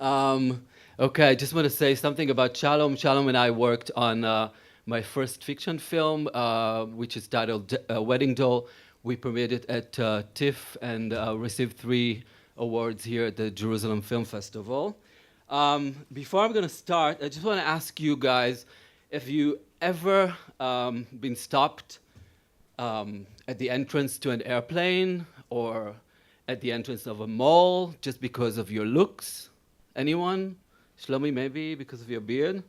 Okay, I just want to say something about Shalom. Shalom and I worked on my first fiction film, which is titled Wedding Doll. We premiered it at TIFF and received 3 awards here at the Jerusalem Film Festival. Before I'm going to start, I just want to ask you guys if you ever been stopped at the entrance to an airplane or at the entrance of a mall just because of your looks. Anyone? Shlomi, maybe because of your beard?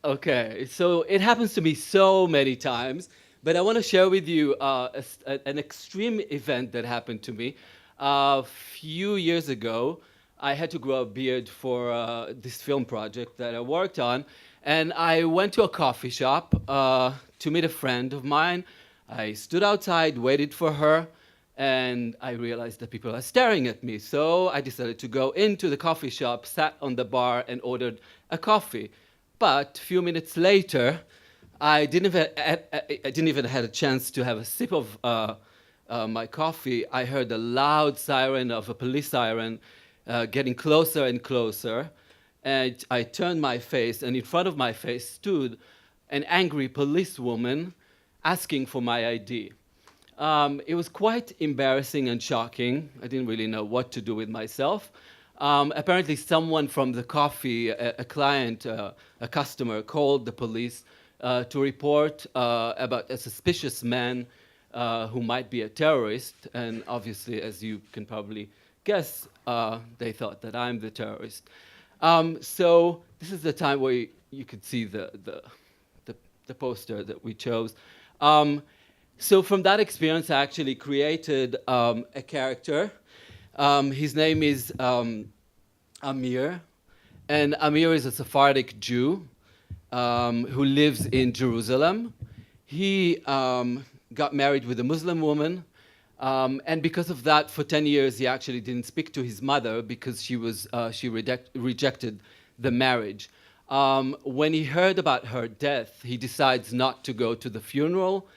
Okay, so it happens to me so many times, but I want to share with you an extreme event that happened to me. A few years ago, I had to grow a beard for this film project that I worked on, and I went to a coffee shop to meet a friend of mine. I stood outside, waited for her, and I realized that people are staring at me. So I decided to go into the coffee shop, sat on the bar, and ordered a coffee. But a few minutes later, I didn't even have a chance to have a sip of my coffee. I heard a loud siren of a police siren getting closer and closer. And I turned my face, and in front of my face stood an angry policewoman asking for my ID. It was quite embarrassing and shocking. I didn't really know what to do with myself. Apparently someone from the coffee, a client, a customer, called the police to report about a suspicious man who might be a terrorist. And obviously, as you can probably guess, they thought that I'm the terrorist. So this is the time where you could see the poster that we chose. So from that experience, I actually created a character. His name is Amir, and Amir is a Sephardic Jew who lives in Jerusalem. He got married with a Muslim woman, and because of that, for 10 years, he actually didn't speak to his mother because she rejected the marriage. When he heard about her death, he decides not to go to the funeral,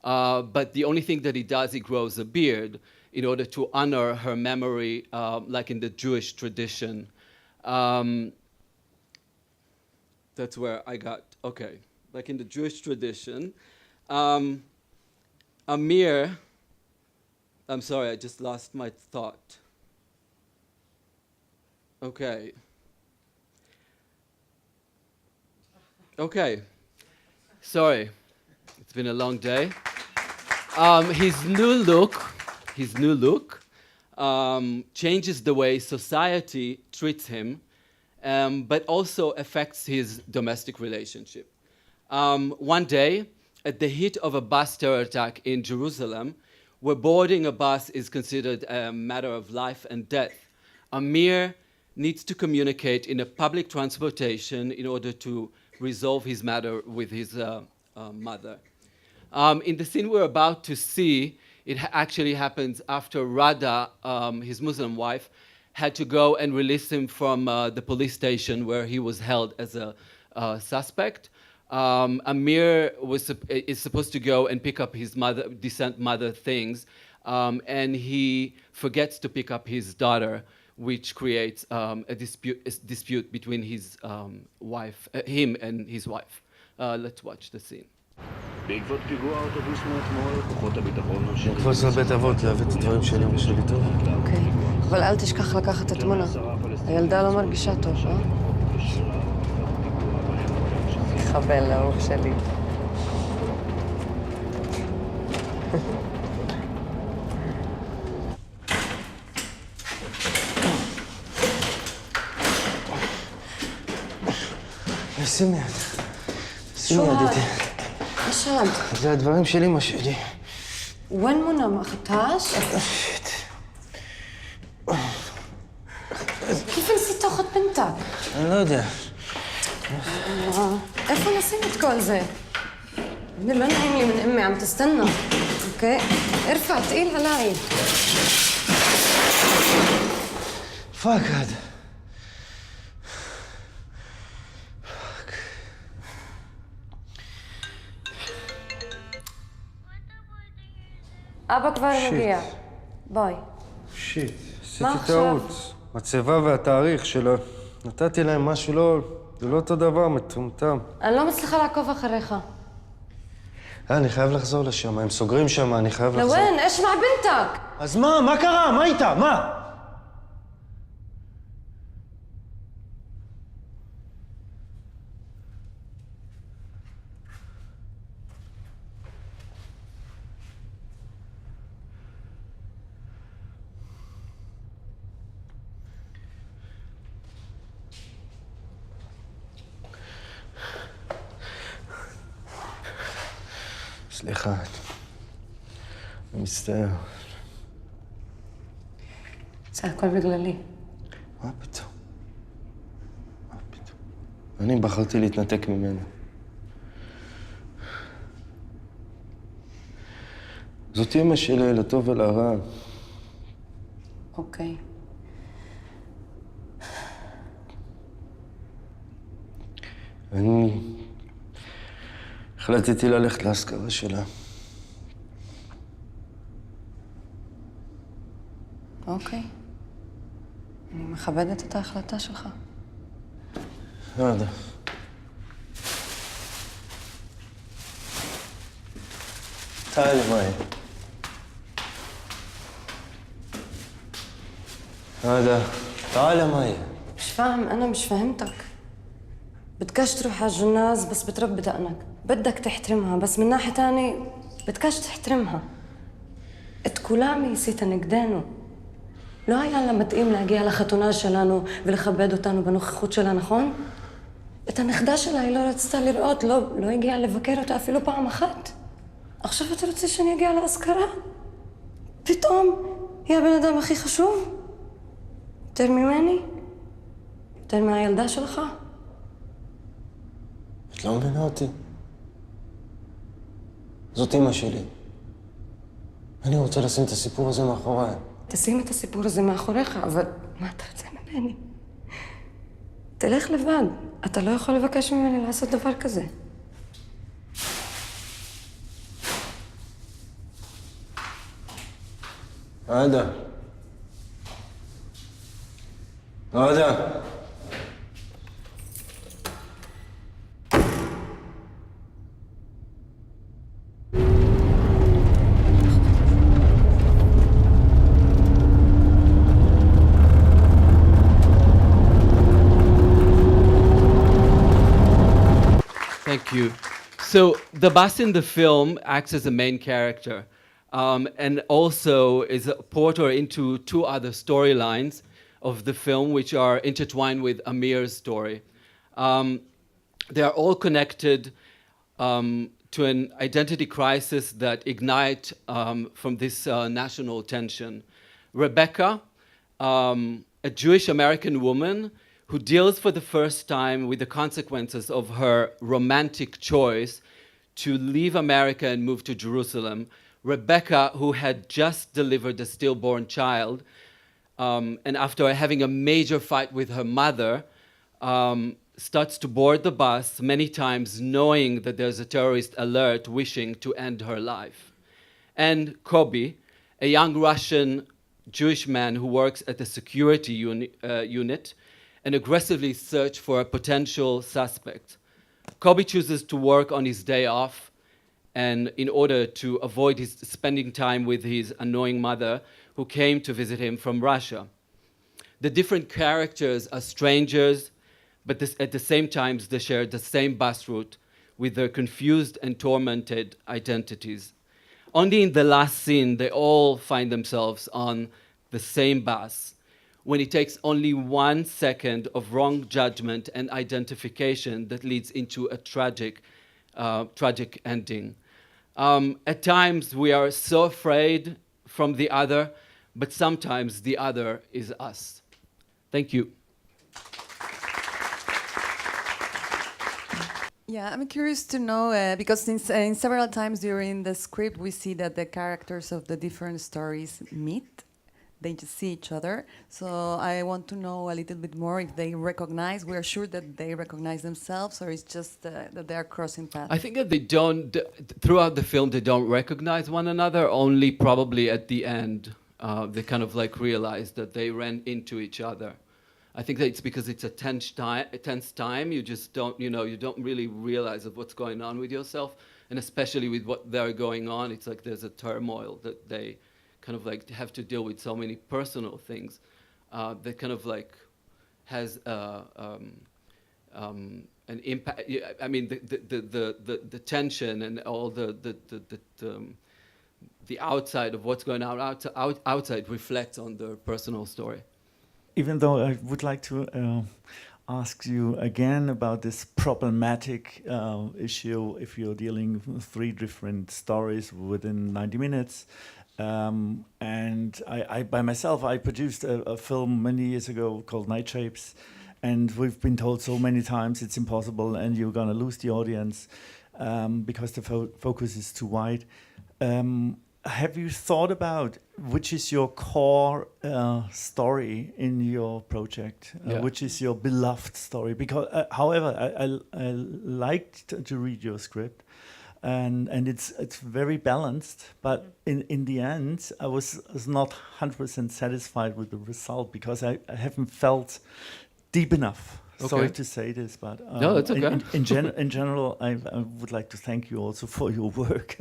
but the only thing that he does, he grows a beard in order to honor her memory, like in the Jewish tradition. That's where I got, okay, like in the Jewish tradition. Amir, I'm sorry, I just lost my thought. Okay. Okay, sorry, it's been a long day. His new look changes the way society treats him, but also affects his domestic relationship. One day, at the heat of a bus terror attack in Jerusalem, where boarding a bus is considered a matter of life and death, Amir needs to communicate in a public transportation in order to resolve his matter with his mother. In the scene we're about to see, it actually happens after Rada, his Muslim wife, had to go and release him from the police station where he was held as a suspect. Amir is supposed to go and pick up his decent mother things, and he forgets to pick up his daughter, which creates a dispute between his him and his wife. Let's watch the scene. בעקבות פיגוע האוטובוס מאתמול, כוחות הביטחון ממשיכים... נקפוץ לבית אבות להביא את הדברים שלי ושלי טוב. אוקיי, אבל אל תשכח לקחת את התמונה. הילדה לא מרגישה טוב, אה? חבל לאהוב שלי. שימי יד. שימי יד איתי. عشان זה הדברים שלי, מה שלי. وين منى ما اخذتهاش؟ שיט. كيف نسيت تاخذ بنتك؟ אני לא יודע. איפה نسيت كل זה؟ ابني لا نعيم لي من امي عم تستنى. اوكي؟ ارفع تقيل علي. פאק هذا. אבא כבר מגיע. ביי. שיט, מה עשיתי עכשיו? טעות. מצבה והתאריך שלו. נתתי להם משהו לא... זה לא אותו דבר, מטומטם. אני לא מצליחה לעקוב אחריך. אני חייב לחזור לשם, הם סוגרים שם, אני חייב לחזור. לוין, איש מע בנתק? אז מה? מה קרה? מה איתה? מה? סליחה, אני מצטער. זה הכל בגללי. מה פתאום? מה פתאום? אני בחרתי להתנתק ממנו. זאת אמא שלי, לטוב ולרע. אוקיי. אני החלטתי ללכת להשכרה שלה. אוקיי. אני מכבדת את ההחלטה שלך. לא יודע. تعالي معي. هذا تعالي معي. مش فاهم، أنا مش فهمتك. بدكش تروح على الجناز بس بتربي دقنك، بدك تحترمها بس من ناحية تانية بدكش تحترمها. את כולם עשית נגדנו. לא היה לה מתאים להגיע לחתונה שלנו ולכבד אותנו בנוכחות שלה, נכון? את הנכדה שלה היא לא רצתה לראות, לא הגיעה לבקר אותה אפילו פעם אחת. עכשיו אתה רוצה שאני אגיע להשכרה? פתאום היא הבן אדם הכי חשוב? יותר ממני? יותר מהילדה שלך? את לא מבינה אותי. זאת אמא שלי. אני רוצה לשים את הסיפור הזה מאחוריי. תשים את הסיפור הזה מאחוריך, אבל מה אתה רוצה ממני? תלך לבד. אתה לא יכול לבקש ממני לעשות דבר כזה. עדה. עדה. Thank you. So the bus in the film acts as a main character, and also is a porter into two other storylines of the film, which are intertwined with Amir's story. They are all connected to an identity crisis that ignite from this national tension. Rebecca, a Jewish American woman who deals for the first time with the consequences of her romantic choice to leave America and move to Jerusalem. Rebecca, who had just delivered a stillborn child, and after having a major fight with her mother, starts to board the bus many times knowing that there's a terrorist alert wishing to end her life. And Kobe, a young Russian Jewish man who works at the security unit and aggressively search for a potential suspect. Kobe chooses to work on his day off, and in order to avoid his spending time with his annoying mother, who came to visit him from Russia. The different characters are strangers, but at the same time they share the same bus route with their confused and tormented identities. Only in the last scene they all find themselves on the same bus, when it takes only 1 second of wrong judgment and identification that leads into a tragic ending. At times we are so afraid from the other, but sometimes the other is us. Thank you. Yeah, I'm curious to know, because in several times during the script we see that the characters of the different stories meet. They just see each other. So I want to know a little bit more if they recognize, we are sure that they recognize themselves, or it's just that they are crossing paths? I think that they don't, throughout the film, they don't recognize one another, only probably at the end. They kind of like realize that they ran into each other. I think that it's because it's a tense time. You just don't, you don't really realize of what's going on with yourself, and especially with what they're going on. It's like there's a turmoil that they kind of like have to deal with so many personal things that kind of like has an impact. I mean, the tension and all the outside of what's going on outside reflects on the personal story. Even though I would like to ask you again about this problematic issue, if you're dealing with 3 different stories within 90 minutes. And I by myself, I produced a film many years ago called Night Shapes, and we've been told so many times it's impossible and you're going to lose the audience because the focus is too wide. Have you thought about which is your core story in your project? Which is your beloved story? Because, however, I liked to read your script, and it's very balanced. But in the end, I was not 100% satisfied with the result because I haven't felt deep enough. Okay. Sorry to say this, but no, that's okay. In general, I would like to thank you also for your work.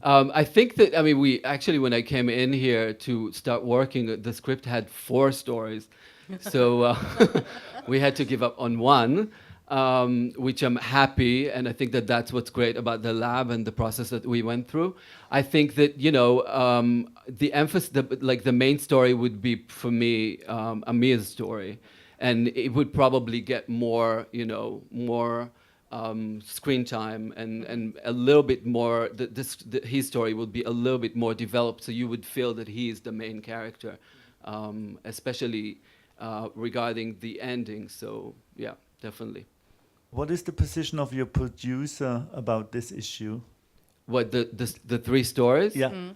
I think that, I mean, we actually, when I came in here to start working, the script had 4 stories. So we had to give up on one, which I'm happy. And I think that that's what's great about the lab and the process that we went through. I think that, the emphasis, the main story would be, for me, Amir's story. And it would probably get more, screen time and a little bit more. His story would be a little bit more developed, so you would feel that he is the main character, especially regarding the ending. So yeah, definitely. What is the position of your producer about this issue? What the 3 stories? Yeah.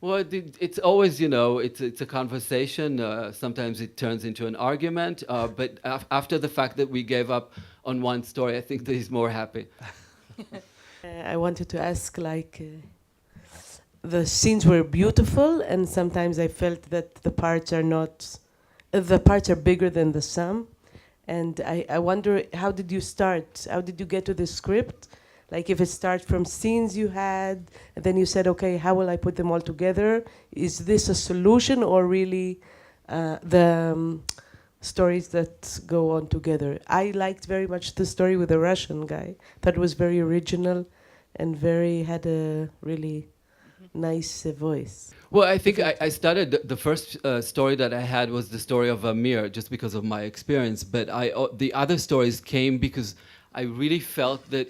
Well, it's always, it's a conversation. Sometimes it turns into an argument. But after the fact that we gave up on one story, I think that he's more happy. I wanted to ask, the scenes were beautiful, and sometimes I felt that the parts are bigger than the sum. And I wonder, how did you start? How did you get to the script? Like, if it starts from scenes you had, and then you said, okay, how will I put them all together? Is this a solution, or really the stories that go on together? I liked very much the story with the Russian guy. That was very original and had a really nice voice. Well, I think I started, the first story that I had was the story of Amir, just because of my experience. But the other stories came because I really felt that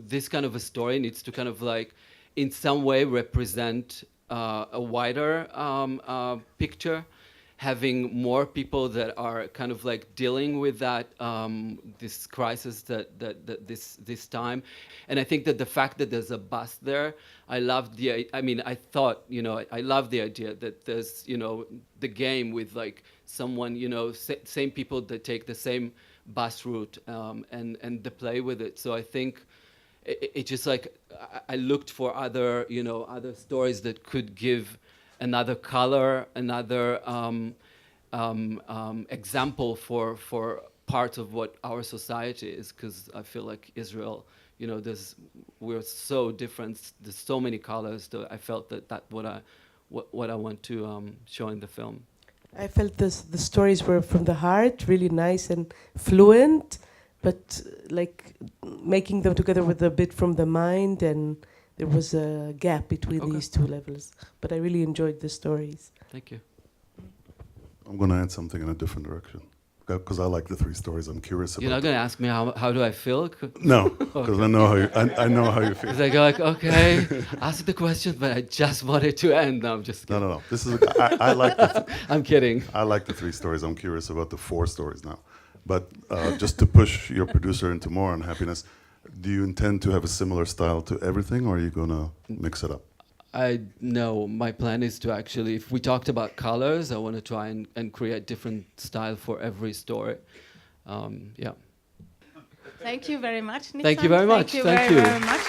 this kind of a story needs to kind of like, in some way, represent a wider picture, having more people that are kind of like dealing with that, this crisis this time. And I think that the fact that there's a bus there, I love the idea that there's, the game with like someone, same people that take the same bus route and the play with it. So I think it just like I looked for other stories that could give another color, another example for part of what our society is, because I feel like Israel, we're so different. There's so many colors. I felt that what I want to show in the film. I felt the stories were from the heart, really nice and fluent, but like making them together with a bit from the mind, and there was a gap between these 2 levels. But I really enjoyed the stories. Thank you. I'm going to add something in a different direction, because I like the 3 stories. I'm curious about. You're not going to ask me how do I feel? No, because I know how you feel. Because I go like, okay, ask the question, but I just wanted to end. No, I'm just kidding. No. This is I like. I'm kidding. I like the 3 stories. I'm curious about the 4 stories now. But just to push your producer into more unhappiness, do you intend to have a similar style to everything, or are you going to mix it up? No, my plan is to actually, if we talked about colors, I want to try and create different style for every story. Yeah. Thank you very much, Nitzan. Thank you very much. Thank you very much.